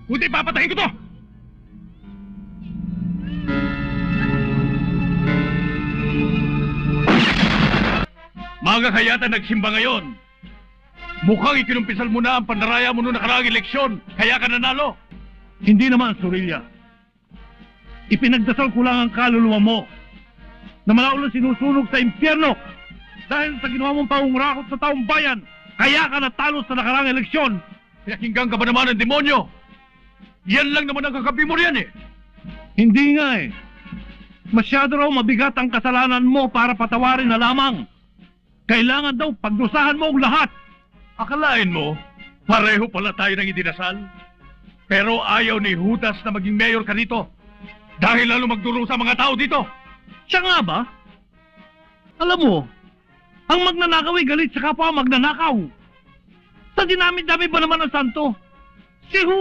Kundi papatayin ko to! Mga kayata nagsimba ngayon. Mukhang ikinumpisal mo na ang pandaraya mo noong nakaraang eleksyon, kaya ka nanalo. Hindi naman, Sorilla. Ipinagdasal ko lang ang kaluluwa mo na malaulang sinusunog sa impyerno dahil sa ginawa mong pangungurakot sa taong bayan, kaya ka natalo sa nakaraang eleksyon. Pinakinggan ka ba naman ng demonyo? Yan lang naman ang kakapi mo riyan eh. Hindi nga eh. Masyado raw mabigat ang kasalanan mo para patawarin na lamang. Kailangan daw pagdusahan mo ang lahat. Akalain mo, pareho pala tayo ng idinasal. Pero ayaw ni Judas na maging mayor ka dito. Dahil lalo magduro sa mga tao dito. Siya nga ba? Alam mo, ang magnanakaw ay galit sa kapwa magnanakaw. Sa dinami-dami ba naman ang santo? Si Judas